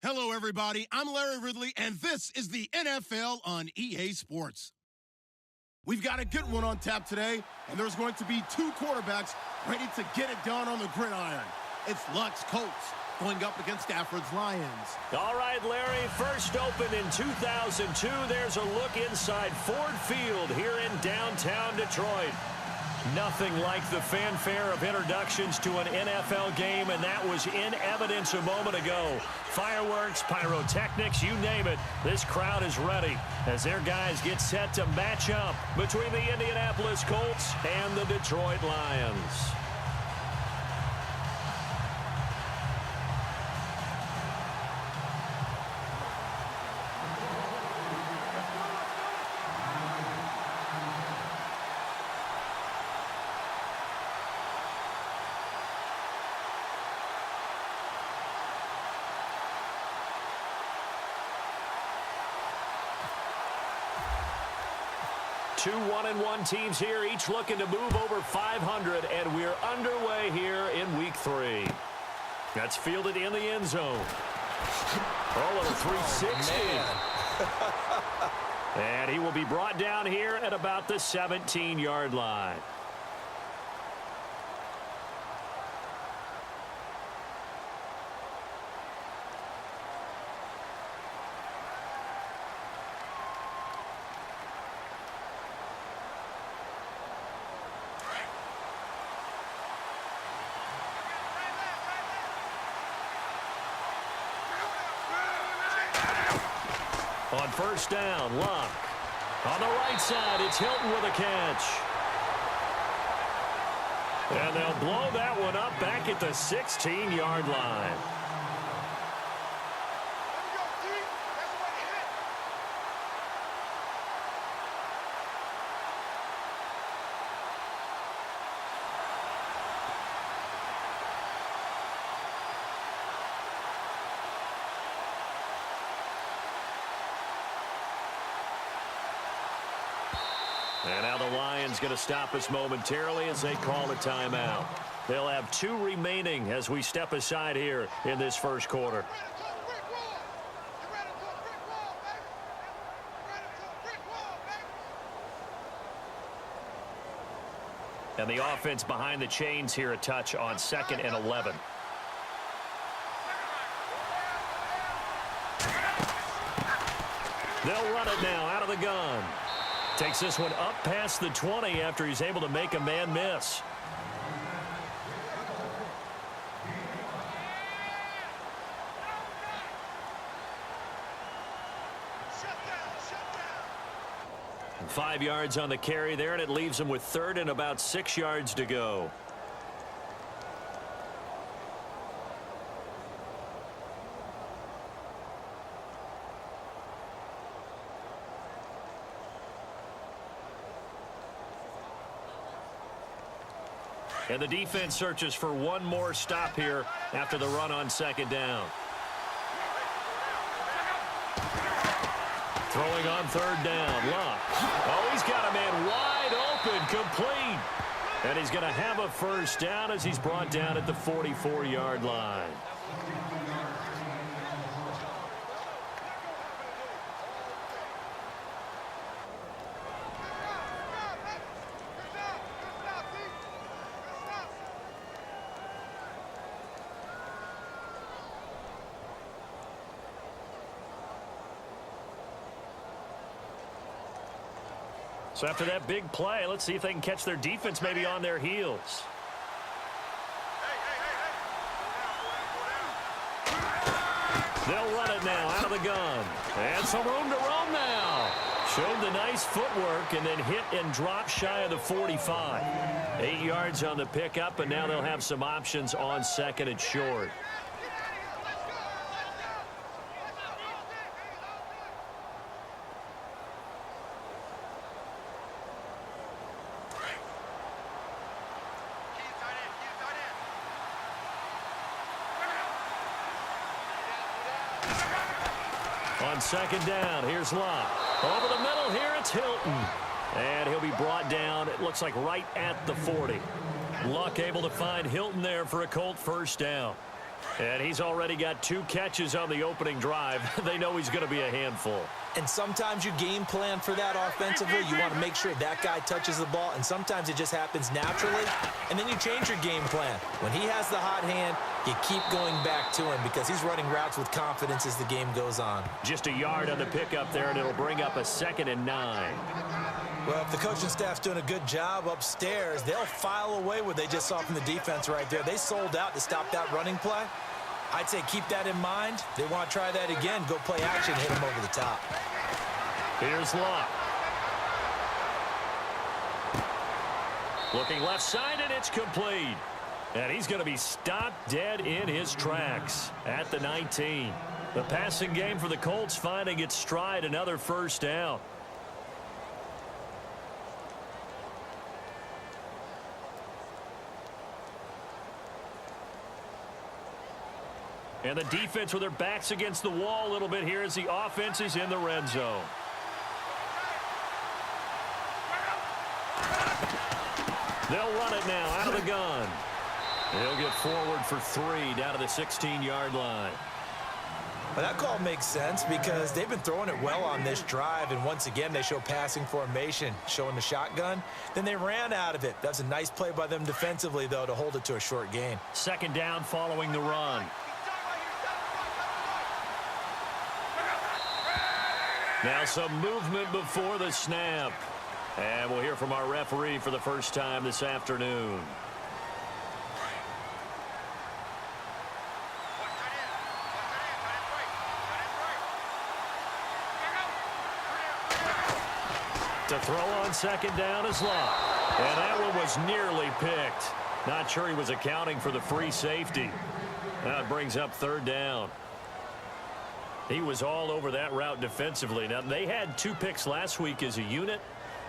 Hello, everybody. I'm Larry Ridley, and this is the NFL on EA Sports. We've got a good one on tap today, and there's going to be two quarterbacks ready to get it done on the gridiron. It's Luck's Colts going up against Stafford's Lions. All right, Larry, first opened in 2002. There's a look inside Ford Field here in downtown Detroit. Nothing like the fanfare of introductions to an NFL game, and that was in evidence a moment ago. Fireworks, pyrotechnics, you name it. This crowd is ready as their guys get set to match up between the Indianapolis Colts and the Detroit Lions. Two 1-1 teams here, each looking to move over 500, and we're underway here in Week 3. That's fielded in the end zone. Oh, little 360. Oh, and he will be brought down here at about the 17-yard line. On first down, Luck. On the right side, it's Hilton with a catch. And they'll blow that one up back at the 16-yard line. And now the Lions going to stop us momentarily as they call a timeout. They'll have two remaining as we step aside here in this first quarter. And the offense behind the chains here, a touch on 2nd and 11. They'll run it now out of the gun. Takes this one up past the 20 after he's able to make a man miss. And 5 yards on the carry there, and it leaves him with 3rd and about 6 yards to go. And the defense searches for one more stop here after the run on 2nd down. Throwing on 3rd down, Luck. Oh, he's got a man wide open, complete. And he's going to have a first down as he's brought down at the 44-yard line. So after that big play, let's see if they can catch their defense maybe on their heels. They'll run it now out of the gun. And some room to roam now. Showed the nice footwork and then hit and drop shy of the 45. 8 yards on the pickup, and now they'll have some options on 2nd and short. On 2nd down, here's Luck. Over the middle here, it's Hilton. And he'll be brought down, it looks like right at the 40. Luck able to find Hilton there for a Colt first down. And he's already got 2 catches on the opening drive. They know he's going to be a handful. And sometimes you game plan for that offensively. You want to make sure that guy touches the ball, and sometimes it just happens naturally. And then you change your game plan. When he has the hot hand, you keep going back to him because he's running routes with confidence as the game goes on. Just a yard on the pickup there, and it'll bring up a 2nd and 9. Well, if the coaching staff's doing a good job upstairs, they'll file away what they just saw from the defense right there. They sold out to stop that running play. I'd say keep that in mind. They want to try that again. Go play action, hit him over the top. Here's Locke. Looking left side, and it's complete. And he's going to be stopped dead in his tracks at the 19. The passing game for the Colts finding its stride, another first down. And the defense with their backs against the wall a little bit here as the offense is in the red zone. They'll run it now out of the gun. He'll get forward for 3 down to the 16-yard line. Well, that call makes sense because they've been throwing it well on this drive, and once again they show passing formation, showing the shotgun. Then they ran out of it. That's a nice play by them defensively, though, to hold it to a short gain. 2nd down following the run. Now some movement before the snap. And we'll hear from our referee for the first time this afternoon. To throw on 2nd down is Locke. And that one was nearly picked. Not sure he was accounting for the free safety. That brings up 3rd down. He was all over that route defensively. Now, they had 2 picks last week as a unit.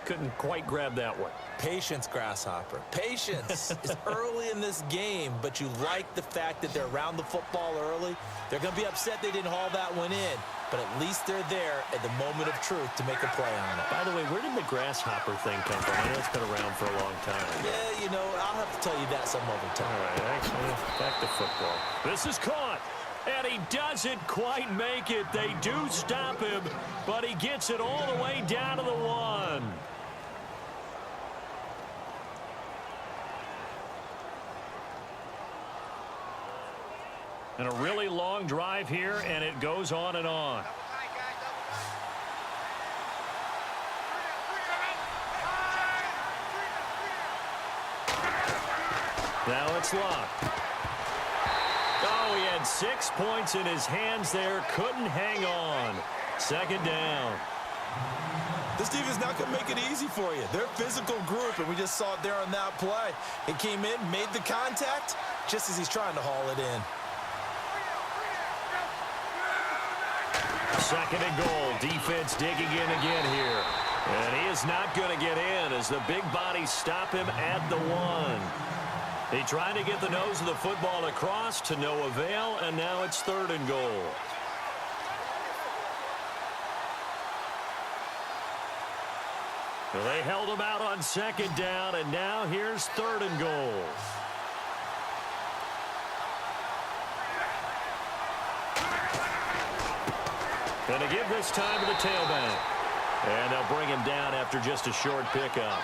Couldn't quite grab that one. Patience, Grasshopper. Patience is early in this game, but you like the fact that they're around the football early. They're going to be upset they didn't haul that one in, but at least they're there at the moment of truth to make a play on it. By the way, where did the Grasshopper thing come from? I know it's been around for a long time. Yeah, you know, I'll have to tell you that some other time. All right, actually, back to football. This is caught. And he doesn't quite make it. They do stop him, but he gets it all the way down to the 1. And a really long drive here, and it goes on and on. Now it's Locke. Oh, he had 6 points in his hands there. Couldn't hang on. 2nd down. This defense not going to make it easy for you. They're a physical group, and we just saw it there on that play. It came in, made the contact, just as he's trying to haul it in. 2nd and goal. Defense digging in again here. And he is not going to get in as the big bodies stop him at the 1. He tried to get the nose of the football across to no avail, and now it's 3rd and goal. Well, they held him out on 2nd down, and now here's 3rd and goal. And to give this time to the tailback. And they'll bring him down after just a short pickup.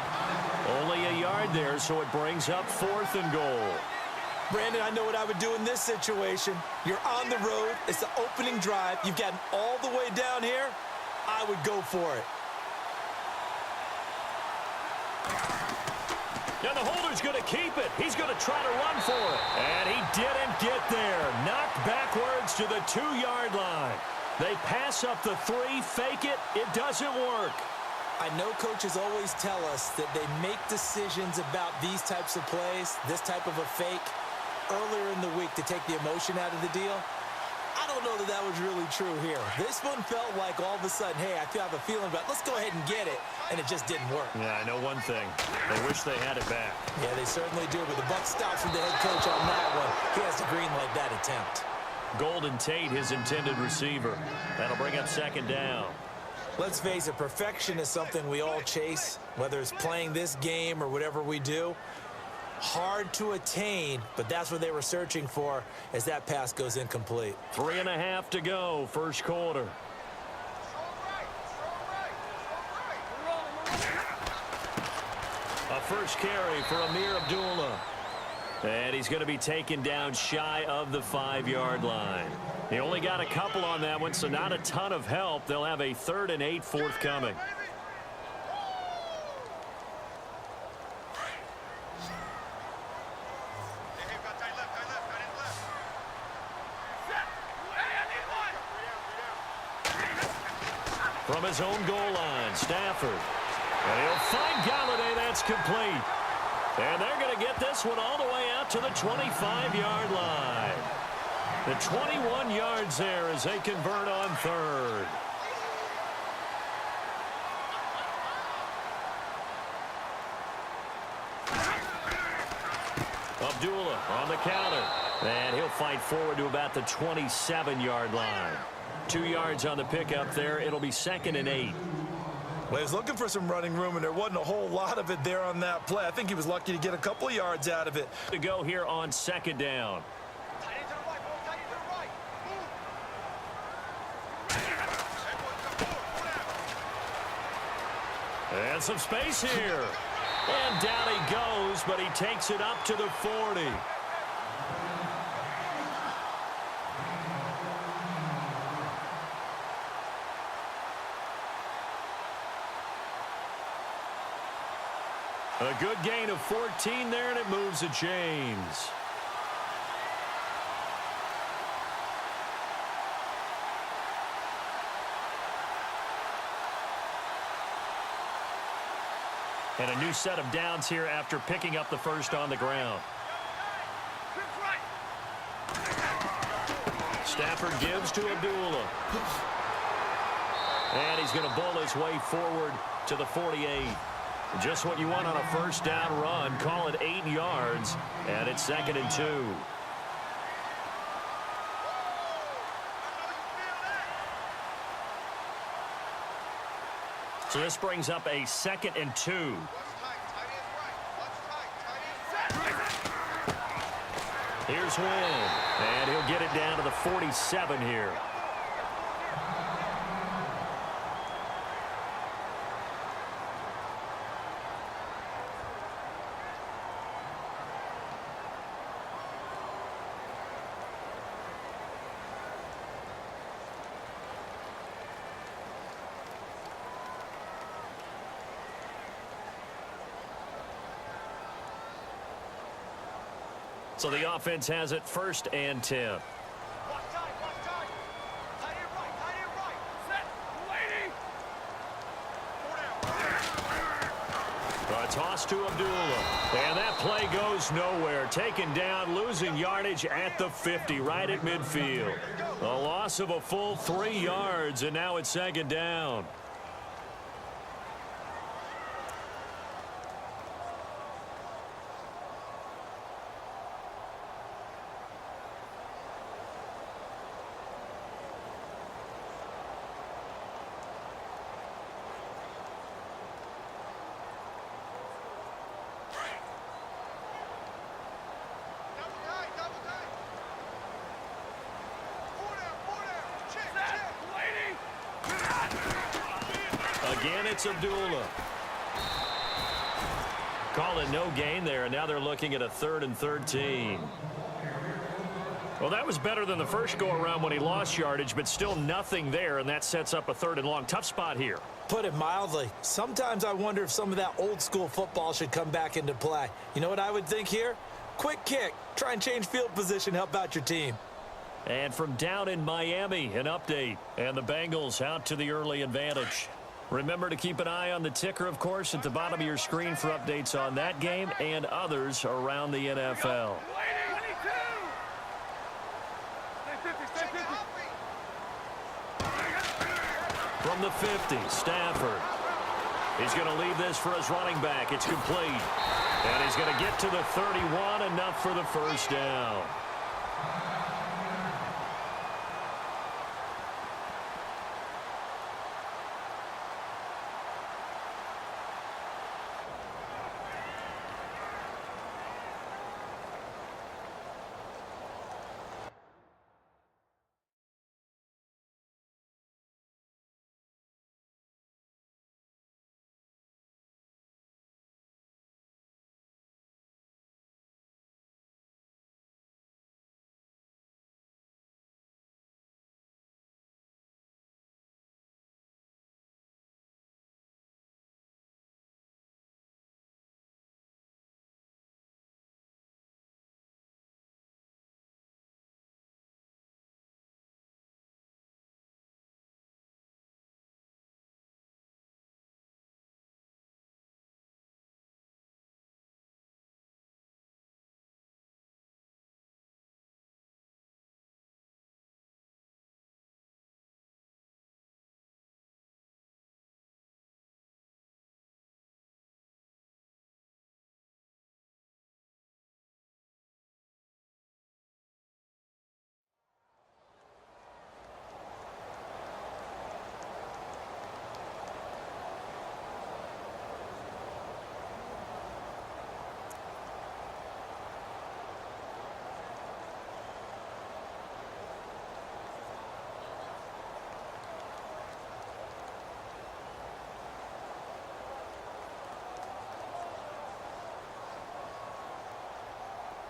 Only a yard there, so it brings up 4th and goal. Brandon, I know what I would do in this situation. You're on the road. It's the opening drive. You've gotten all the way down here. I would go for it. Now the holder's going to keep it. He's going to try to run for it. And he didn't get there. Knocked backwards to the 2-yard line. They pass up the 3, fake it. It doesn't work. I know coaches always tell us that they make decisions about these types of plays, this type of a fake, earlier in the week to take the emotion out of the deal. I don't know that that was really true here. This one felt like all of a sudden, hey, I have a feeling about let's go ahead and get it, and it just didn't work. Yeah, I know one thing. They wish they had it back. Yeah, they certainly do, but the buck stops with the head coach on that one. He has to green light that attempt. Golden Tate, his intended receiver. That'll bring up 2nd down. Let's face it, perfection is something we all chase, whether it's playing this game or whatever we do. Hard to attain, but that's what they were searching for as that pass goes incomplete. 3.5 to go, first quarter. A first carry for Amir Abdullah. And he's going to be taken down shy of the 5-yard line. He only got a couple on that one, so not a ton of help. They'll have a 3rd and 8 forthcoming. From his own goal line, Stafford. And he'll find Galladay. That's complete. And they're going to get this one all the way out to the 25-yard line. The 21 yards there as they convert on 3rd. Abdullah on the counter. And he'll fight forward to about the 27-yard line. 2 yards on the pickup there. It'll be 2nd and 8. Well, he was looking for some running room, and there wasn't a whole lot of it there on that play. I think he was lucky to get a couple of yards out of it. To go here on 2nd down. And some space here. And down he goes, but he takes it up to the 40. A good gain of 14 there, and it moves the chains. And a new set of downs here after picking up the first on the ground. Stafford gives to Abdullah. And he's going to bowl his way forward to the 48. Just what you want on a first down run. Call it 8 yards, and it's 2nd and 2. So this brings up a 2nd and 2. Here's Wynn, and he'll get it down to the 47 here. So the offense has it 1st and 10. A toss to Abdullah. And that play goes nowhere. Taken down, losing yardage at the 50, right at midfield. A loss of a full 3 yards, and now it's 2nd down. Again, it's Abdullah. Call it no gain there, and now they're looking at a 3rd and 13. Well, that was better than the first go-around when he lost yardage, but still nothing there, and that sets up a 3rd and long. Tough spot here. Put it mildly. Sometimes I wonder if some of that old-school football should come back into play. You know what I would think here? Quick kick. Try and change field position, help out your team. And from down in Miami, an update. And the Bengals out to the early advantage. Remember to keep an eye on the ticker, of course, at the bottom of your screen for updates on that game and others around the NFL. From the 50, Stafford. He's going to leave this for his running back. It's complete. And he's going to get to the 31, enough for the first down.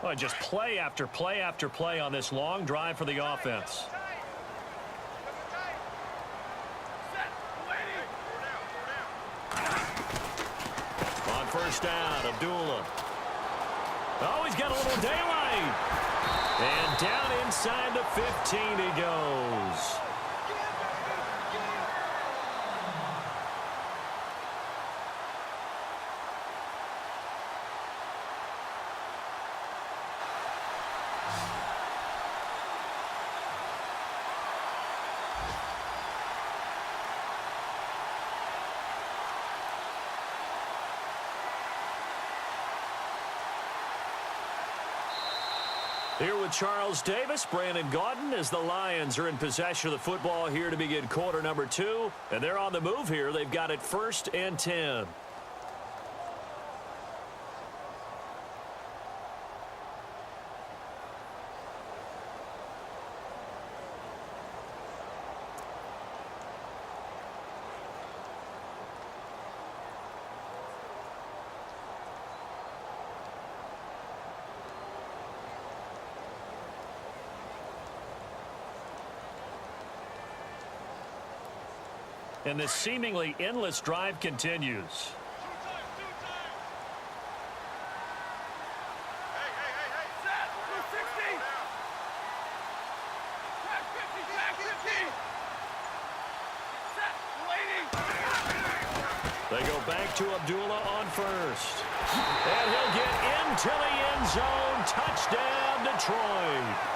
Well, just play after play after play on this long drive for the offense. On first down, Abdullah. Oh, he's got a little daylight. And down inside the 15 he goes. Here with Charles Davis, Brandon Gaudin, as the Lions are in possession of the football here to begin quarter number 2. And they're on the move here. They've got it 1st and 10. And this seemingly endless drive continues. They go back to Abdullah on first. And he'll get into the end zone. Touchdown, Detroit.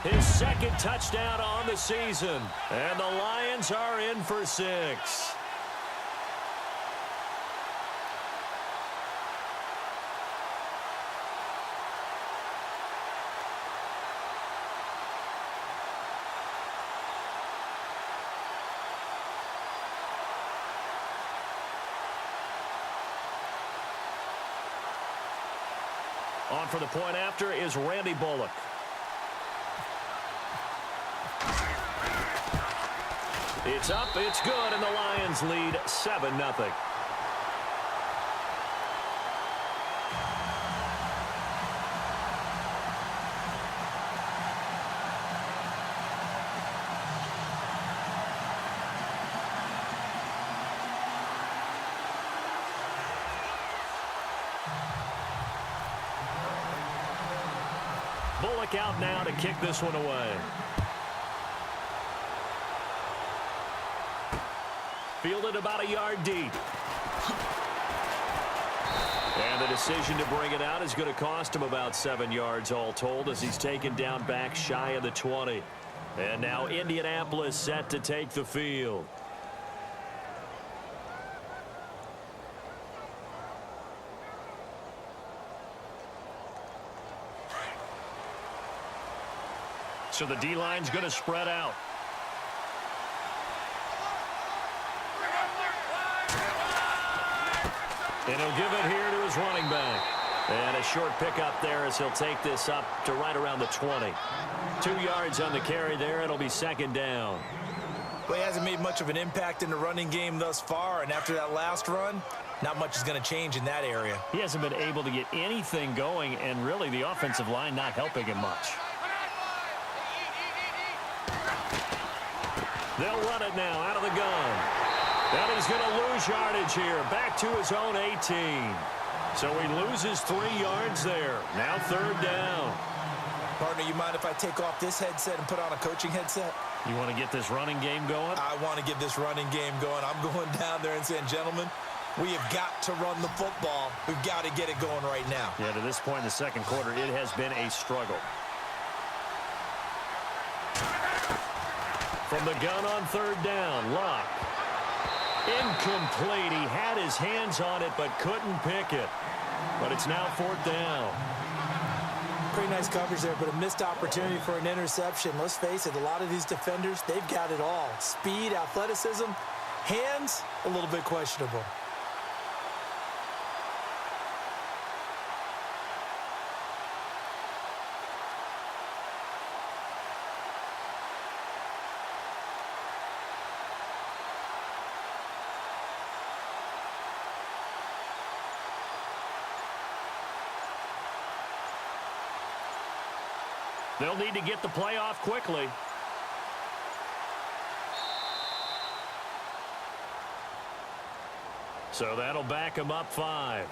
His second touchdown on the season. And the Lions are in for 6. On for the point after is Randy Bullock. It's up, it's good, and the Lions lead 7-0. Bullock out now to kick this one away. Fielded about a yard deep. And the decision to bring it out is going to cost him about 7 yards all told, as he's taken down back shy of the 20. And now Indianapolis set to take the field. So the D-line's going to spread out. And he'll give it here to his running back. And a short pickup there as he'll take this up to right around the 20. 2 yards on the carry there. It'll be 2nd down. Well, he hasn't made much of an impact in the running game thus far, and after that last run, not much is going to change in that area. He hasn't been able to get anything going, and really the offensive line not helping him much. They'll run it now out of the gun. And he's going to lose yardage here, back to his own 18. So he loses 3 yards there. Now 3rd down. Partner, you mind if I take off this headset and put on a coaching headset? You want to get this running game going? I want to get this running game going. I'm going down there and saying, gentlemen, we have got to run the football. We've got to get it going right now. Yeah, to this point in the 2nd quarter, it has been a struggle. From the gun on 3rd down, Locke. Incomplete. He had his hands on it but couldn't pick it. But it's now 4th down. Pretty nice coverage there, but a missed opportunity for an interception. Let's face it, a lot of these defenders, they've got it all. Speed, athleticism, hands, a little bit questionable. They'll need to get the play off quickly. So that'll back them up 5.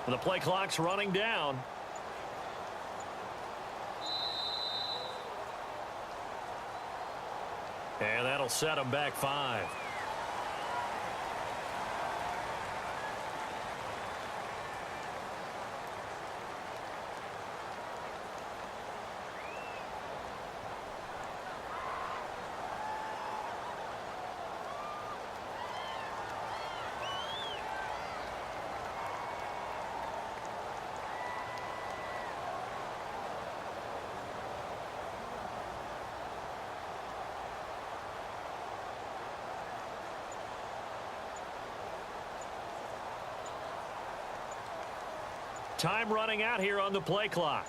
The play clock's running down. And that'll set them back 5. Time running out here on the play clock.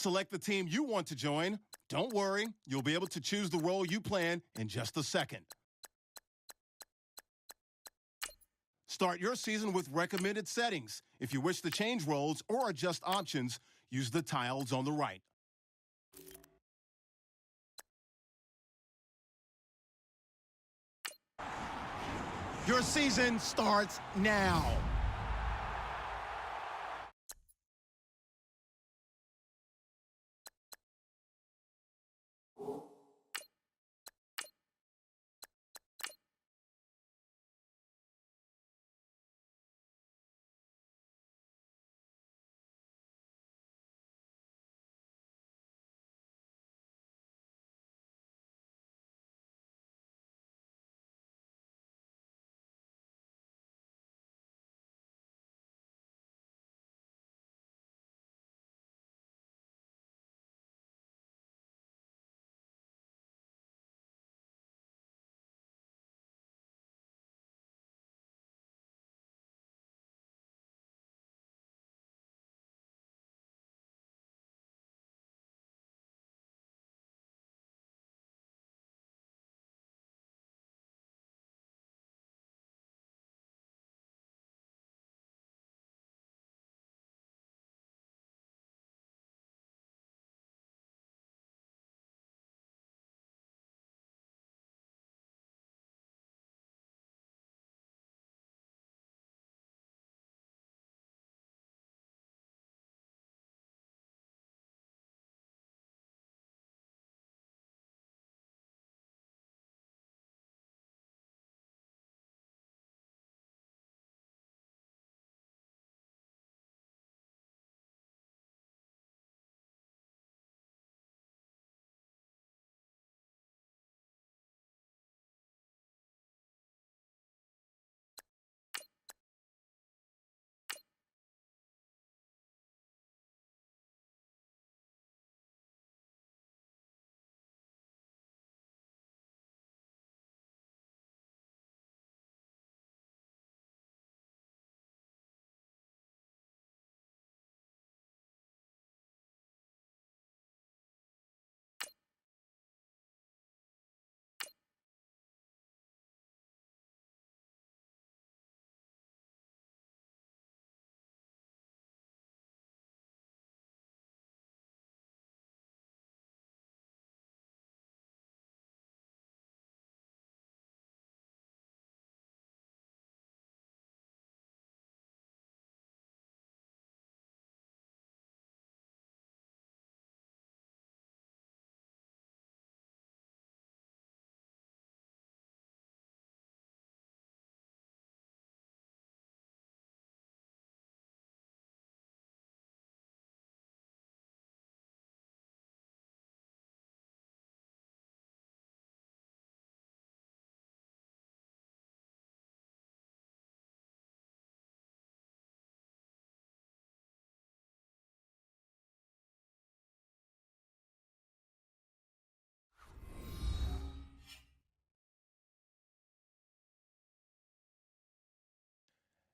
Select the team you want to join. Don't worry, you'll be able to choose the role you plan in just a second. Start your season with recommended settings. If you wish to change roles or adjust options, use the tiles on the right. Your season starts now.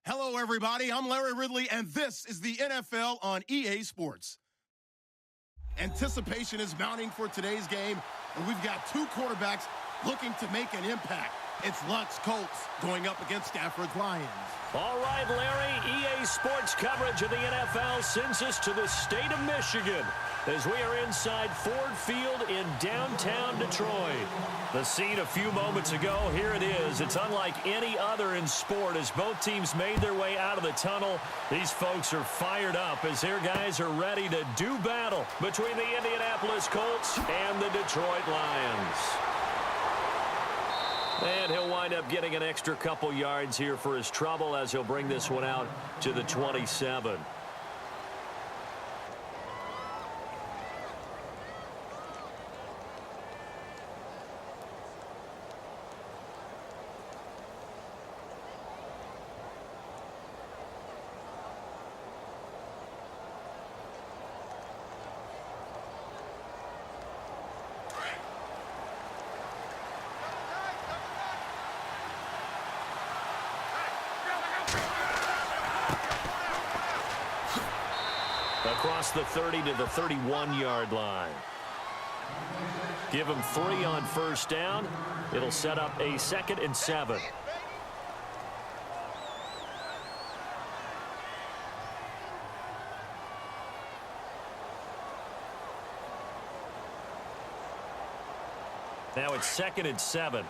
Hello, everybody. I'm Larry Ridley, and this is the NFL on EA Sports. Anticipation is mounting for today's game, and we've got two quarterbacks looking to make an impact. It's Lutz Colts going up against Stafford's Lions. All right, Larry, EA Sports coverage of the NFL sends us to the state of Michigan as we are inside Ford Field in downtown Detroit. The scene a few moments ago, here it is. It's unlike any other in sport as both teams made their way out of the tunnel. These folks are fired up as their guys are ready to do battle between the Indianapolis Colts and the Detroit Lions. And he'll wind up getting an extra couple yards here for his trouble as he'll bring this one out to the 27. across the 30 to the 31-yard line. Give him 3 on first down. It'll set up a 2nd and 7. Now it's 2nd and 7.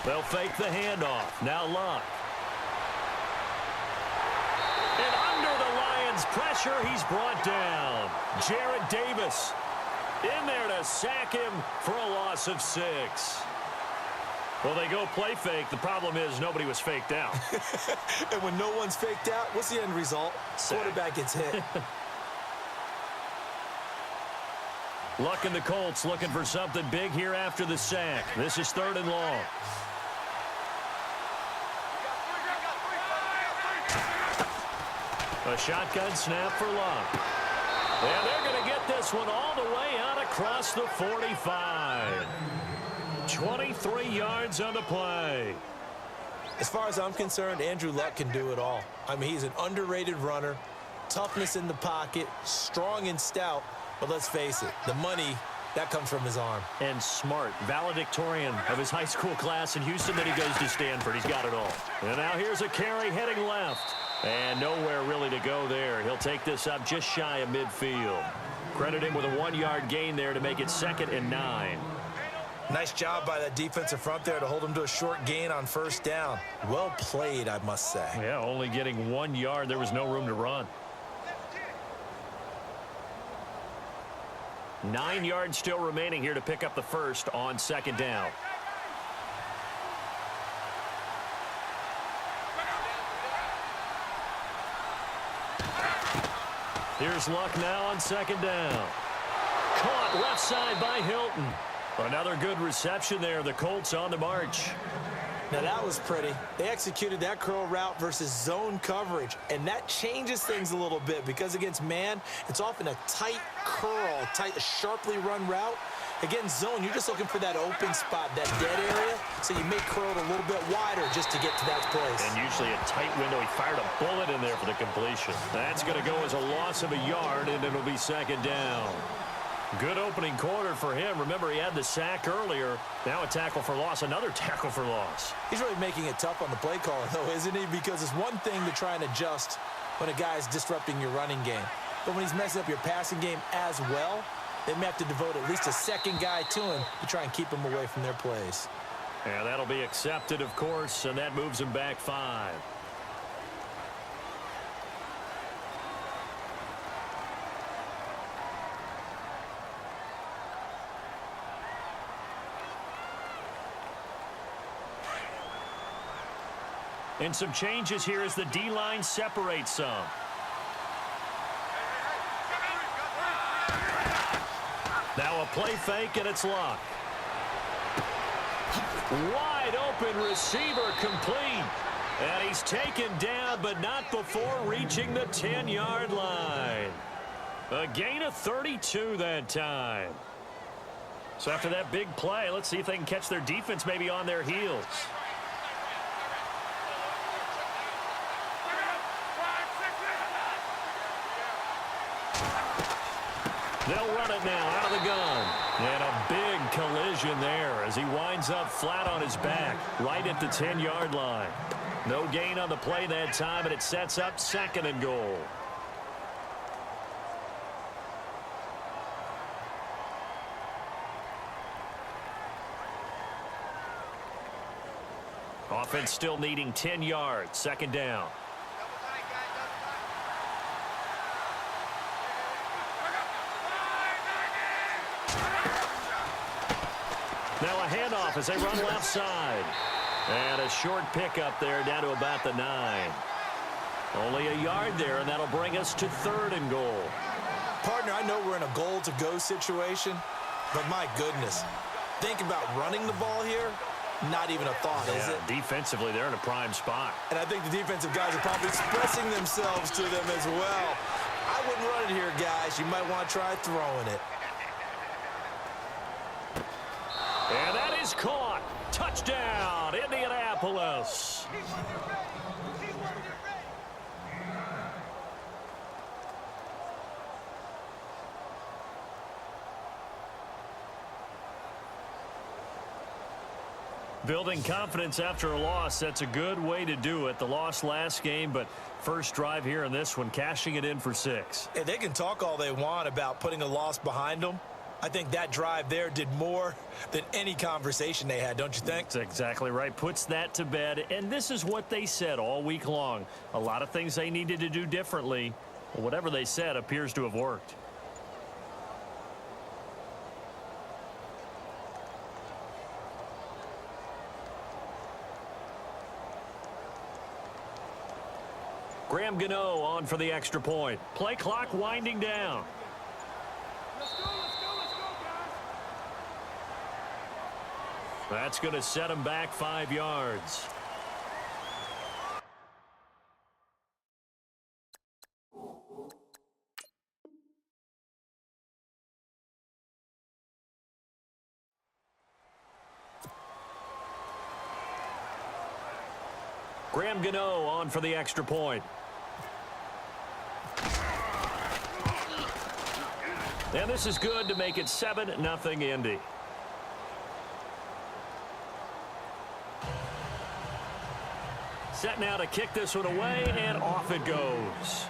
They'll fake the handoff. Now Luck. And under the Lions' pressure, he's brought down. Jarrett Davis in there to sack him for a loss of 6. Well, they go play fake. The problem is nobody was faked out. And when no one's faked out, what's the end result? Quarterback gets hit. Luck and the Colts looking for something big here after the sack. This is 3rd and long. A shotgun snap for Luck. And they're going to get this one all the way out across the 45. 23 yards on the play. As far as I'm concerned, Andrew Luck can do it all. I mean, he's an underrated runner, toughness in the pocket, strong and stout, but let's face it, the money, that comes from his arm. And smart, valedictorian of his high school class in Houston, then he goes to Stanford. He's got it all. And now here's a carry heading left. And nowhere really to go there. He'll take this up just shy of midfield. Credit him with a 1-yard gain there to make it 2nd and 9. Nice job by that defensive front there to hold him to a short gain on first down. Well played, I must say. Yeah, only getting 1 yard. There was no room to run. 9 yards still remaining here to pick up the first on 2nd down. Here's Luck now on 2nd down. Caught left side by Hilton. Another good reception there. The Colts on the march. Now that was pretty. They executed that curl route versus zone coverage, and that changes things a little bit because against man, it's often a tight curl, a sharply run route. Against zone, you're just looking for that open spot, that dead area, so you may curl it a little bit wider just to get to that place. And usually a tight window. He fired a bullet in there for the completion. That's going to go as a loss of a yard, and it'll be 2nd down. Good opening quarter for him. Remember, he had the sack earlier. Now a tackle for loss, another tackle for loss. He's really making it tough on the play caller, though, isn't he? Because it's one thing to try and adjust when a guy's disrupting your running game. But when he's messing up your passing game as well, they may have to devote at least a second guy to him to try and keep him away from their plays. And that'll be accepted, of course, and that moves him back 5. And some changes here as the D-line separates some. Now a play fake, and it's Luck. Wide open receiver complete. And he's taken down, but not before reaching the 10-yard line. A gain of 32 that time. So after that big play, let's see if they can catch their defense maybe on their heels. They'll run it now out of the gun. And a big collision there as he winds up flat on his back right at the 10-yard line. No gain on the play that time, and it sets up 2nd and goal. Offense still needing 10 yards. 2nd down. Now a handoff as they run left side. And a short pickup there down to about the 9. Only a yard there, and that'll bring us to 3rd and goal. Partner, I know we're in a goal-to-go situation, but my goodness, think about running the ball here. Not even a thought, is it? Defensively, they're in a prime spot. And I think the defensive guys are probably expressing themselves to them as well. I wouldn't run it here, guys. You might want to try throwing it. And that is caught. Touchdown, Indianapolis. Building confidence after a loss, that's a good way to do it. The loss last game, but first drive here in this one, cashing it in for 6. Hey, they can talk all they want about putting a loss behind them. I think that drive there did more than any conversation they had, don't you think? That's exactly right. Puts that to bed, and this is what they said all week long. A lot of things they needed to do differently. Well, whatever they said appears to have worked. Graham Gano on for the extra point. Play clock winding down. Let's go, guys. That's going to set him back 5 yards. Graham Gano on for the extra point. And this is good to make it 7-0 Indy. Set now to kick this one away, and off it goes.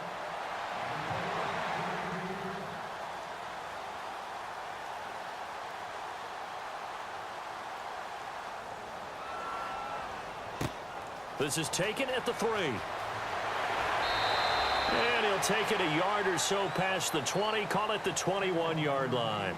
This is taken at the 3. And he'll take it a yard or so past the 20, call it the 21-yard line.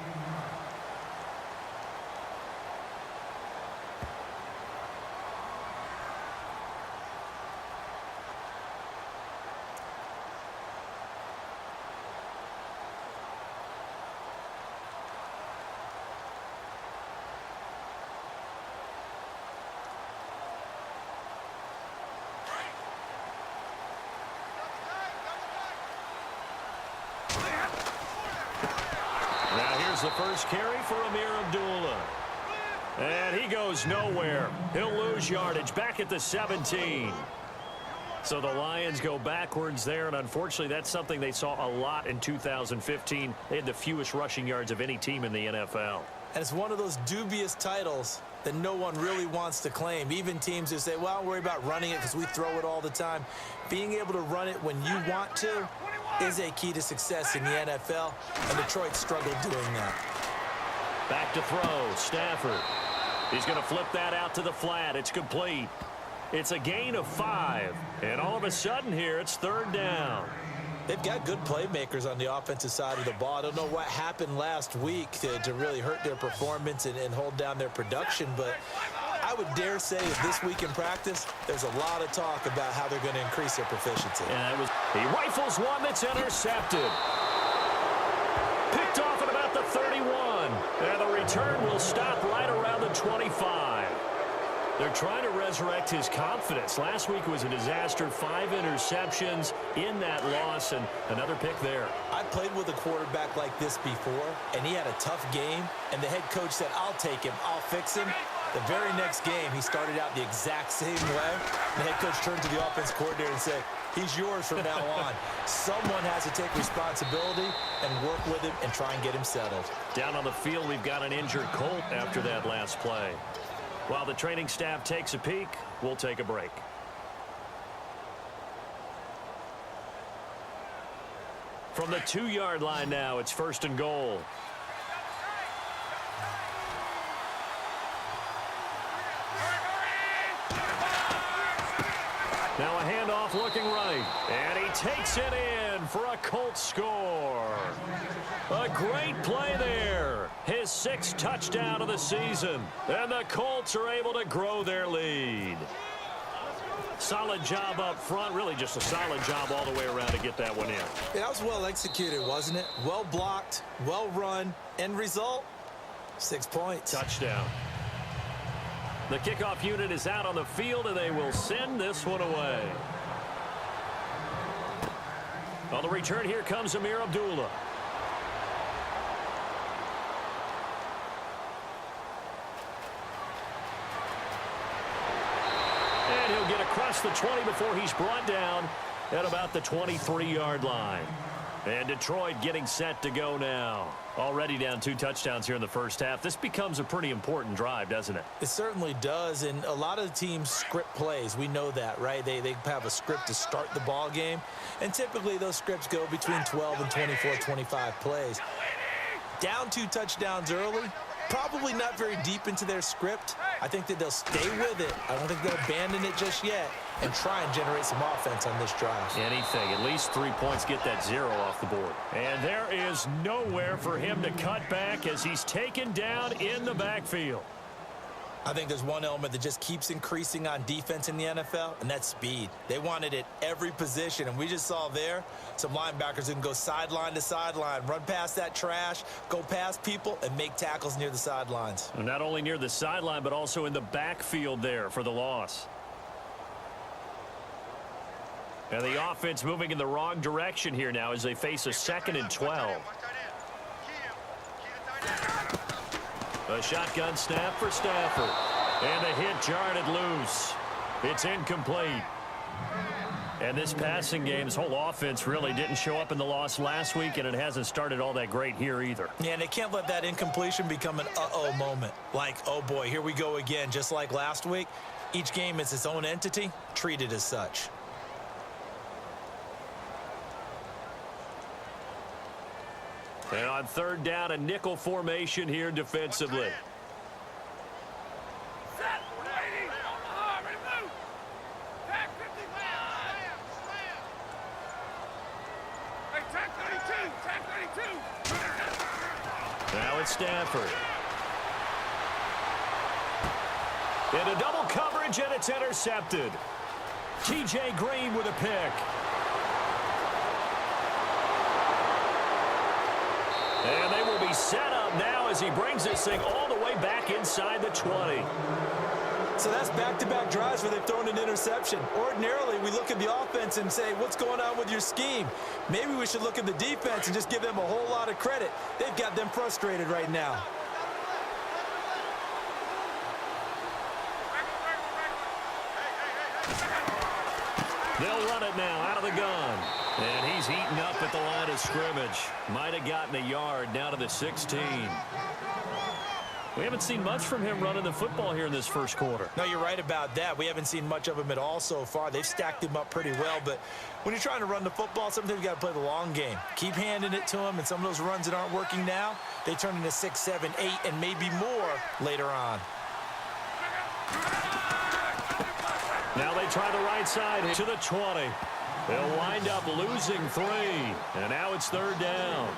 The first carry for Amir Abdullah. And he goes nowhere. He'll lose yardage back at the 17. So the Lions go backwards there, and unfortunately that's something they saw a lot in 2015. They had the fewest rushing yards of any team in the NFL. And it's one of those dubious titles that no one really wants to claim. Even teams who say, well, I'll worry about running it because we throw it all the time. Being able to run it when you want to is a key to success in the NFL, and Detroit struggled doing that. Back to throw, Stafford. He's going to flip that out to the flat. It's complete. It's a gain of 5, and all of a sudden here it's 3rd down. They've got good playmakers on the offensive side of the ball. I don't know what happened last week to really hurt their performance and hold down their production, but I would dare say that this week in practice, there's a lot of talk about how they're going to increase their proficiency. And he rifles one that's intercepted. Picked off at about the 31. And the return will stop right around the 25. They're trying to resurrect his confidence. Last week was a disaster. 5 interceptions in that loss, and another pick there. I played with a quarterback like this before, and he had a tough game, and the head coach said, I'll take him, I'll fix him. The very next game, he started out the exact same way. The head coach turned to the offense coordinator and said, he's yours from now on. Someone has to take responsibility and work with him and try and get him settled. Down on the field, we've got an injured Colt after that last play. While the training staff takes a peek, we'll take a break. From the 2-yard line now, it's 1st and goal. Now a handoff looking right, and he takes it in for a Colts score. A great play there. His 6th touchdown of the season, and the Colts are able to grow their lead. Solid job up front, really just a solid job all the way around to get that one in. Yeah, that was well executed, wasn't it? Well blocked, well run, end result, 6 points. Touchdown. The kickoff unit is out on the field, and they will send this one away. On the return, here comes Amir Abdullah. across the 20 before he's brought down at about the 23-yard line. And Detroit getting set to go now. Already down 2 touchdowns here in the first half. This becomes a pretty important drive, doesn't it? It certainly does, and a lot of the teams script plays. We know that, right? They have a script to start the ball game, and typically those scripts go between 12 and 24, 25 plays. Down 2 touchdowns early, probably not very deep into their script. I think that they'll stay with it. I don't think they'll abandon it just yet and try and generate some offense on this drive. Anything. At least 3 points, get that 0 off the board. And there is nowhere for him to cut back as he's taken down in the backfield. I think there's one element that just keeps increasing on defense in the NFL, and that's speed. They want it at every position, and we just saw there some linebackers who can go sideline to sideline, run past that trash, go past people, and make tackles near the sidelines. Not only near the sideline, but also in the backfield there for the loss. And the offense moving in the wrong direction here now as they face a 2nd and 12. A shotgun snap for Stafford. And a hit jarred it loose. It's incomplete. And this passing game, this whole offense really didn't show up in the loss last week, and it hasn't started all that great here either. Yeah, and they can't let that incompletion become an uh-oh moment. Like, oh boy, here we go again, just like last week. Each game is its own entity, treated as such. And on 3rd down, a nickel formation here defensively. Now it's Stafford. Into double coverage, and it's intercepted. T.J. Green with a pick. And they will be set up now as he brings this thing all the way back inside the 20. So that's back-to-back drives where they've thrown an interception. Ordinarily, we look at the offense and say, what's going on with your scheme? Maybe we should look at the defense and just give them a whole lot of credit. They've got them frustrated right now. They'll run it now out of the gun. And he's eaten up at the line of scrimmage. Might have gotten a yard down to the 16. We haven't seen much from him running the football here in this first quarter. No, you're right about that. We haven't seen much of him at all so far. They've stacked him up pretty well, but when you're trying to run the football, sometimes you got to play the long game. Keep handing it to him, and some of those runs that aren't working now, they turn into 6, 7, 8, and maybe more later on. Now they try the right side to the 20. They'll wind up losing 3, and now it's 3rd down.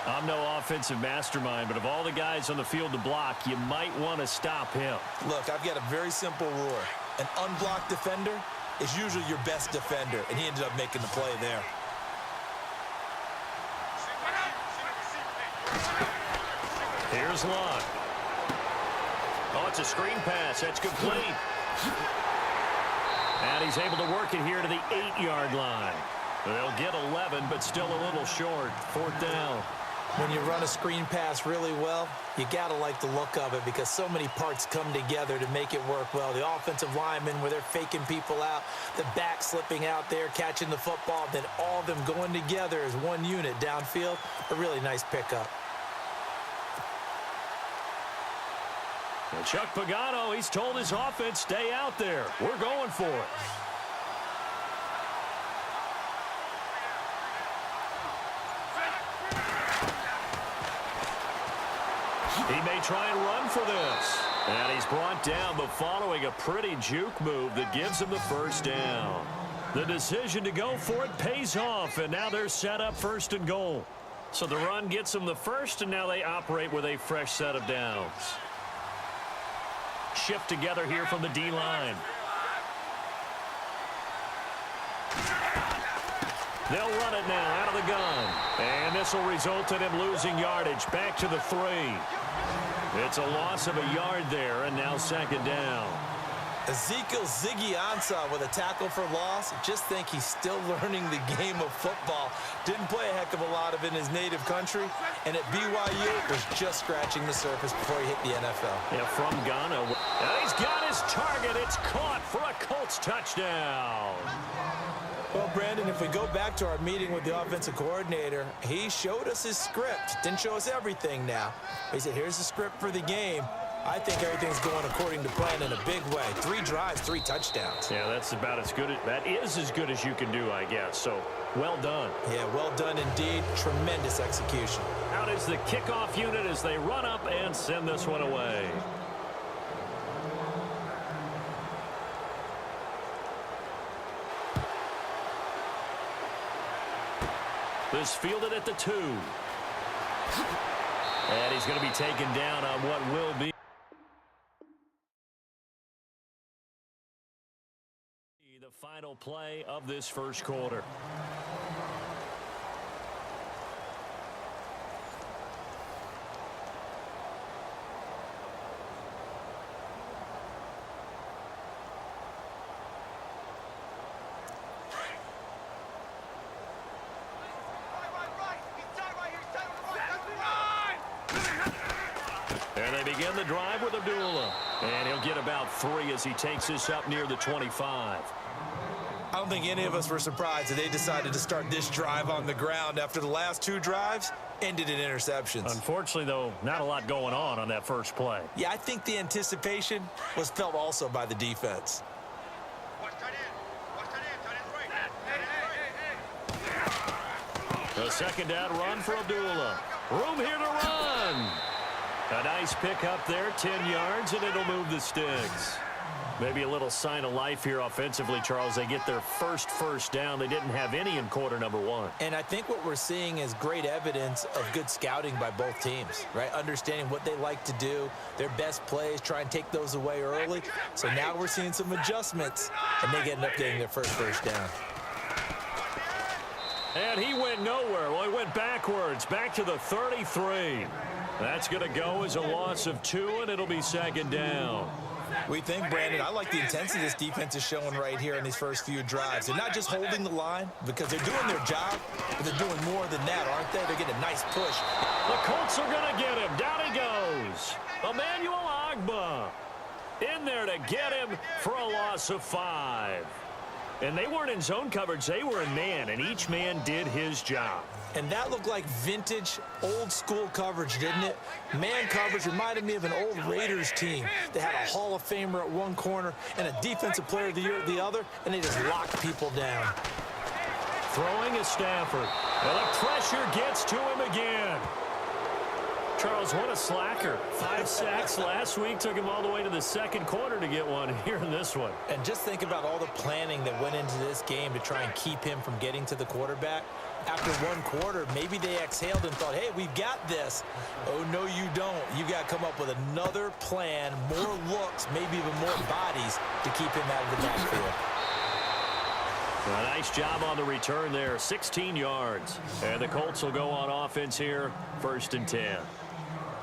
I'm no offensive mastermind, but of all the guys on the field to block, you might want to stop him. Look, I've got a very simple rule. An unblocked defender is usually your best defender, and he ended up making the play there. Here's Luck. Oh, it's a screen pass. That's complete. And he's able to work it here to the 8-yard line. They'll get 11, but still a little short. 4th down. When you run a screen pass really well, you got to like the look of it because so many parts come together to make it work well. The offensive linemen, where they're faking people out, the back slipping out there, catching the football, then all of them going together as one unit downfield. A really nice pickup. And Chuck Pagano, he's told his offense, stay out there. We're going for it. He may try and run for this. And he's brought down, but following a pretty juke move that gives him the 1st down. The decision to go for it pays off, and now they're set up 1st and goal. So the run gets them the 1st, and now they operate with a fresh set of downs. Shift together here from the D-line. They'll run it now out of the gun. And this will result in him losing yardage back to the 3. It's a loss of a yard there, and now 2nd down. Ezekiel Ziggy Ansah with a tackle for loss. Just think he's still learning the game of football. Didn't play a heck of a lot of it in his native country, and at BYU was just scratching the surface before he hit the NFL. Yeah, from Ghana. And he's got his target. It's caught for a Colts touchdown. Well, Brandon, if we go back to our meeting with the offensive coordinator, he showed us his script. Didn't show us everything now. He said, here's the script for the game. I think everything's going according to plan in a big way. 3 drives, 3 touchdowns. Yeah, that's about as good. That is as good as you can do, I guess. So, well done. Yeah, well done indeed. Tremendous execution. Out is the kickoff unit as they run up and send this one away. This fielded at the 2. And he's going to be taken down on what will be the final play of this first quarter. And they begin the drive with Abdullah. And he'll get about 3 as he takes this up near the 25. I don't think any of us were surprised that they decided to start this drive on the ground after the last 2 drives ended in interceptions. Unfortunately, though, not a lot going on that first play. Yeah, I think the anticipation was felt also by the defense. The second down run for Abdullah. Room here to run. A nice pick up there, 10 yards, and it'll move the sticks. Maybe a little sign of life here offensively, Charles. They get their first down. They didn't have any in quarter number 1. And I think what we're seeing is great evidence of good scouting by both teams, right? Understanding what they like to do, their best plays, try and take those away early. So now we're seeing some adjustments, and they end up getting their first down. And he went nowhere. Well, he went backwards, back to the 33. That's going to go as a loss of 2, and it'll be second down. We think, Brandon, I like the intensity this defense is showing right here in these first few drives. They're not just holding the line because they're doing their job, but they're doing more than that, aren't they? They're getting a nice push. The Colts are going to get him. Down he goes. Emmanuel Ogbah in there to get him for a loss of 5. And they weren't in zone coverage. They were in man, and each man did his job. And that looked like vintage, old-school coverage, didn't it? Man coverage reminded me of an old Raiders team. They had a Hall of Famer at one corner and a Defensive Player of the Year at the other, and they just locked people down. Throwing is Stafford. Well, the pressure gets to him again. Charles, what a slacker. 5 sacks last week. Took him all the way to the second quarter to get one here in this one. And just think about all the planning that went into this game to try and keep him from getting to the quarterback. After one quarter, maybe they exhaled and thought, hey, we've got this. Oh, no, you don't. You got to come up with another plan, more looks, maybe even more bodies to keep him out of the backfield. A nice job on the return there, 16 yards. And the Colts will go on offense here, 1st and 10.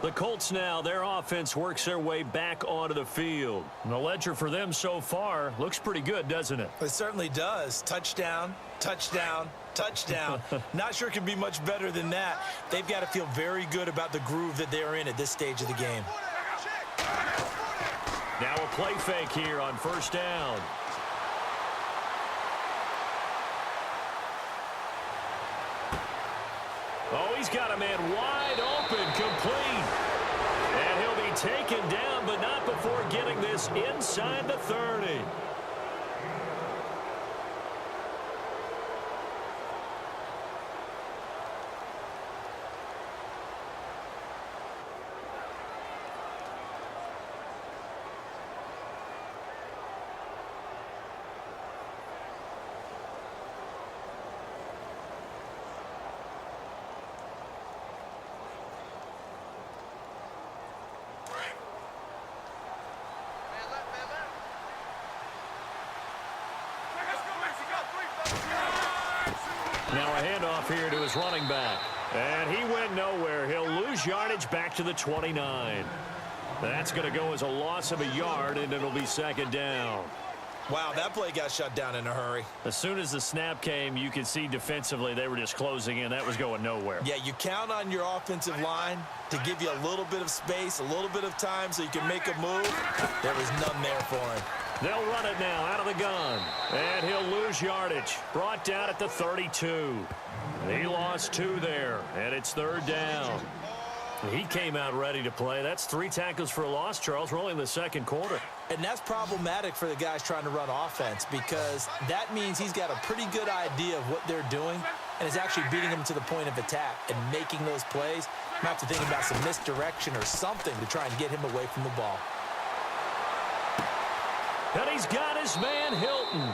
The Colts now, their offense works their way back onto the field. And the ledger for them so far looks pretty good, doesn't it? It certainly does. Touchdown, touchdown, touchdown. Not sure it can be much better than that. They've got to feel very good about the groove that they're in at this stage of the game. Now a play fake here on 1st down. Oh, he's got a man wide open, complete. And he'll be taken down, but not before getting this inside the 30. Now a handoff here to his running back. And he went nowhere. He'll lose yardage back to the 29. That's going to go as a loss of a yard, and it'll be second down. Wow, that play got shut down in a hurry. As soon as the snap came, you could see defensively they were just closing in. That was going nowhere. Yeah, you count on your offensive line to give you a little bit of space, a little bit of time so you can make a move. There was none there for him. They'll run it now out of the gun. And he'll lose yardage. Brought down at the 32. He lost 2 there, and it's third down. He came out ready to play. That's 3 tackles for a loss, Charles. We're only in the second quarter. And that's problematic for the guys trying to run offense because that means he's got a pretty good idea of what they're doing and is actually beating them to the point of attack and making those plays. You have to think about some misdirection or something to try and get him away from the ball. And he's got his man Hilton.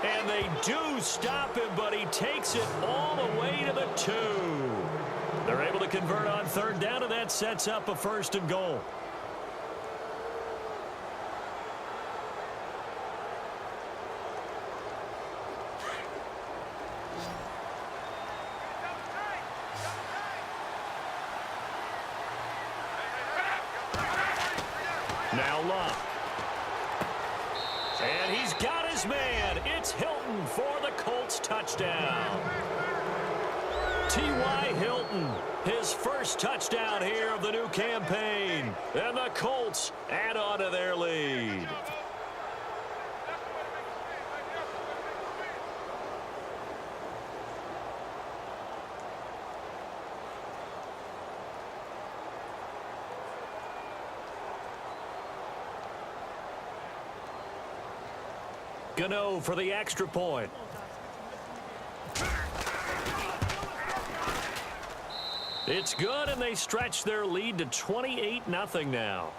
And they do stop him, but he takes it all the way to the 2. They're able to convert on third down, and that sets up a first and goal. Now Luck. And he's got his man. It's Hilton for the Colts touchdown. T.Y. Hilton, his first touchdown here of the new campaign. And the Colts add on to their lead. Gano for the extra point. It's good, and they stretch their lead to 28-0 now.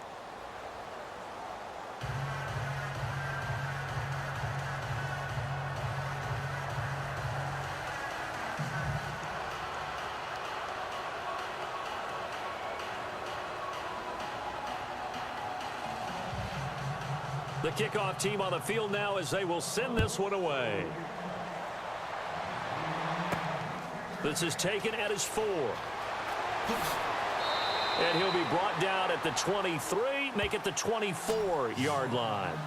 The kickoff team on the field now as they will send this one away. This is taken at his 4. And he'll be brought down at the 23, make it the 24-yard line.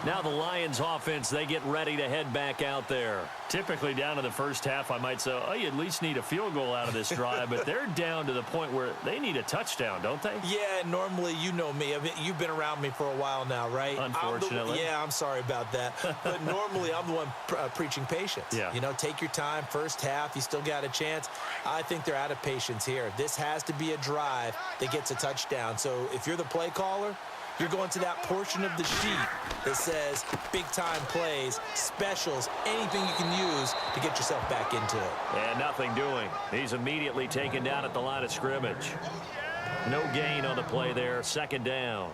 Now the Lions offense, they get ready to head back out there. Typically down to the first half, I might say, oh, you at least need a field goal out of this drive, but they're down to the point where they need a touchdown, don't they? Yeah, normally, you know me. I mean, you've been around me for a while now, right? Unfortunately. I'm sorry about that. But normally, I'm the one preaching patience. Yeah. You know, take your time. First half, you still got a chance. I think they're out of patience here. This has to be a drive that gets a touchdown. So if you're the play caller, you're going to that portion of the sheet that says big-time plays, specials, anything you can use to get yourself back into it. And nothing doing. He's immediately taken down at the line of scrimmage. No gain on the play there. Second down.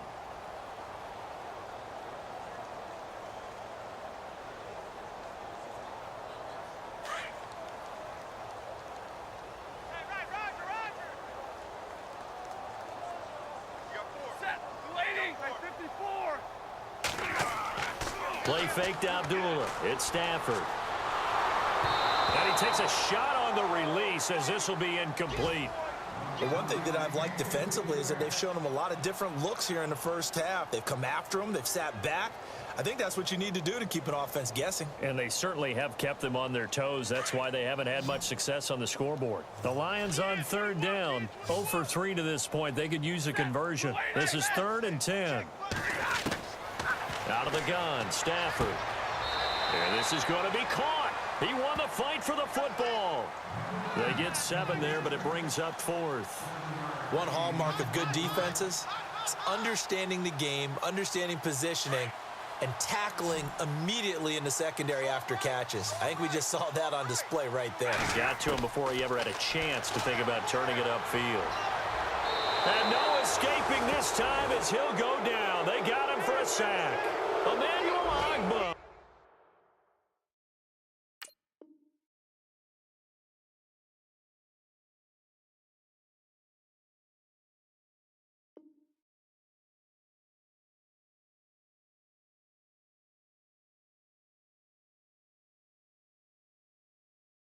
Play faked Abdullah. It's Stafford. And he takes a shot on the release as this will be incomplete. The one thing that I've liked defensively is that they've shown him a lot of different looks here in the first half. They've come after him. They've sat back. I think that's what you need to do to keep an offense guessing. And they certainly have kept them on their toes. That's why they haven't had much success on the scoreboard. The Lions on third down. 0 for 3 to this point. They could use a conversion. This is 3rd and 10. Out of the gun, Stafford. And this is going to be caught. He won the fight for the football. They get 7 there, but it brings up 4th. One hallmark of good defenses is understanding the game, understanding positioning, and tackling immediately in the secondary after catches. I think we just saw that on display right there. Got to him before he ever had a chance to think about turning it upfield. And no escaping this time as he'll go down. They got him for a sack. Emmanuel Ogbah.